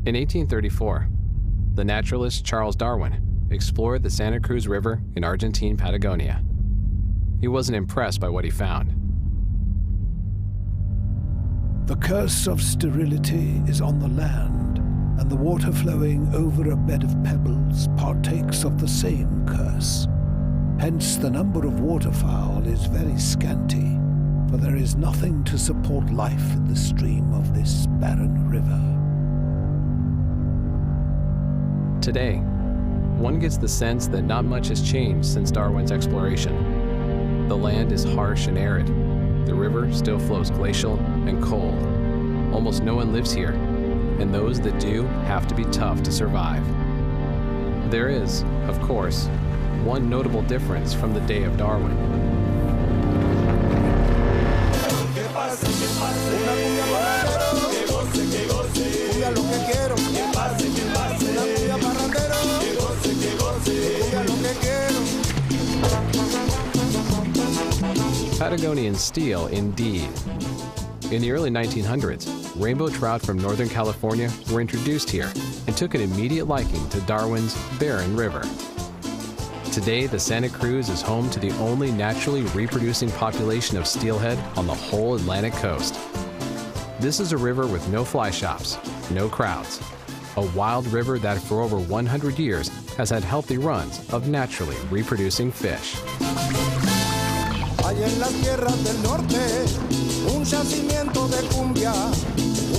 In 1834, the naturalist Charles Darwin explored the Santa Cruz River in Argentine Patagonia. He wasn't impressed by what he found. The curse of sterility is on the land, and the water flowing over a bed of pebbles partakes of the same curse. Hence the number of waterfowl is very scanty, for there is nothing to support life in the stream of this barren river. Today, one gets the sense that not much has changed since Darwin's exploration. The land is harsh and arid. The river still flows glacial and cold. Almost no one lives here, and those that do have to be tough to survive. There is, of course, one notable difference from the day of Darwin. Patagonian steel, indeed. In the early 1900s, rainbow trout from Northern California were introduced here and took an immediate liking to Darwin's barren river. Today, the Santa Cruz is home to the only naturally reproducing population of steelhead on the whole Atlantic coast. This is a river with no fly shops, no crowds. A wild river that for over 100 years has had healthy runs of naturally reproducing fish. Hay en las tierras del norte un yacimiento de cumbia,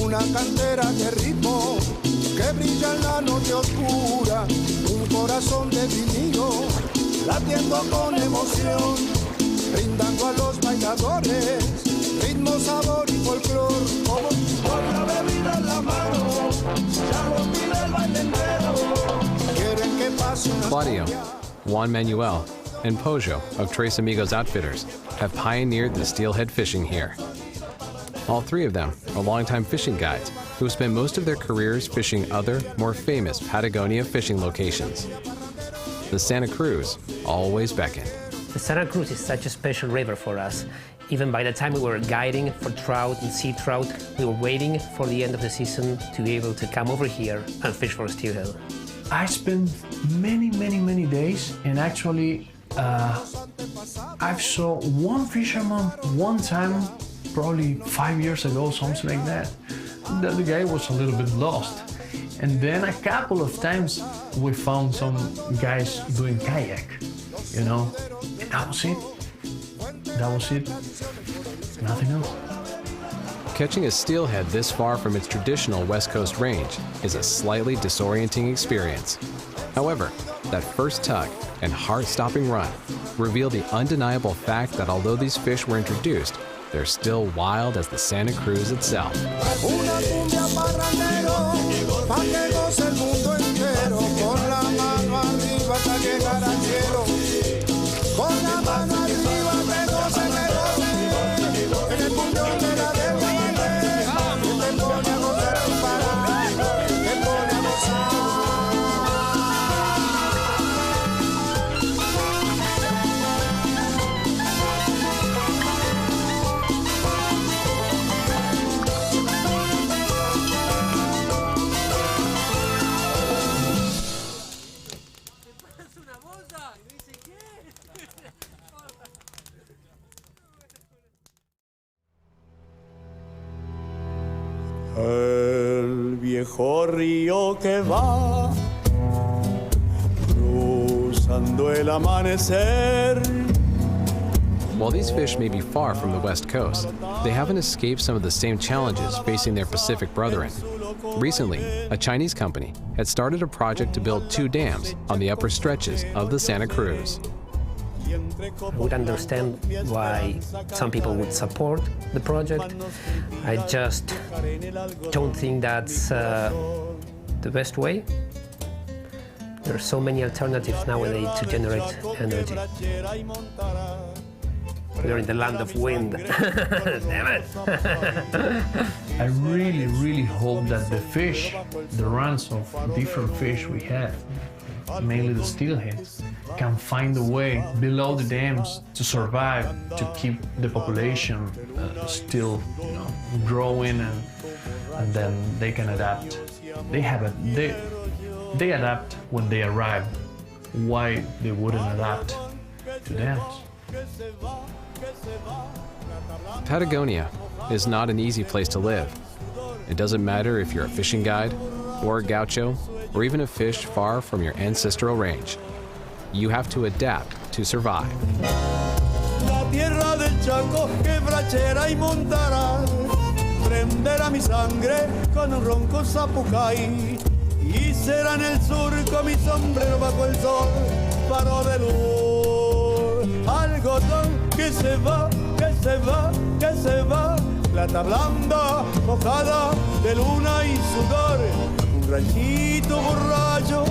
una cantera de ritmo que brilla en la noche oscura, un corazón de vinilo latiendo con emoción, brindando a los bailadores ritmo, sabor y folclor, como con la bebida en la mano, ya lo pide el baile entero. Quieren que pase una Claudio, Juan Manuel, and Pollo of Tres Amigos Outfitters have pioneered the steelhead fishing here. All three of them are longtime fishing guides who have spent most of their careers fishing other, more famous Patagonia fishing locations. The Santa Cruz always beckoned. The Santa Cruz is such a special river for us. Even by the time we were guiding for trout and sea trout, we were waiting for the end of the season to be able to come over here and fish for steelhead. I spent many days, and actually I've saw one fisherman one time, probably 5 years ago, something like that. The guy was a little bit lost. And then a couple of times we found some guys doing kayak, you know, and that was it. That was it. Nothing else. Catching a steelhead this far from its traditional West Coast range is a slightly disorienting experience. However, that first tug and heart-stopping run reveal the undeniable fact that although these fish were introduced, they're still wild as the Santa Cruz itself. El viejo río que va cruzando el amanecer. While these fish may be far from the West Coast, they haven't escaped some of the same challenges facing their Pacific brethren. Recently, a Chinese company had started a project to build 2 dams on the upper stretches of the Santa Cruz. I would understand why some people would support the project. I just don't think that's the best way. There are so many alternatives nowadays to generate energy. We're in the land of wind. Damn it! I really hope that the fish, the runs of different fish we have, mainly the steelhead, can find a way below the dams to survive, to keep the population still, growing, and then they can adapt they adapt when they arrive. Why they wouldn't adapt to dance? Patagonia is not an easy place to live. It doesn't matter if you're a fishing guide, or a gaucho, or even a fish far from your ancestral range. You have to adapt to survive. La tierra del Chaco quebrachera y montará, prenderá mi sangre con un ronco zapucay, y será en el surco mi sombrero bajo el sol, faro de luz. Algodón que se va, que se va, que se va, plata blanda mojada de luna y sudor, un ranchito borracho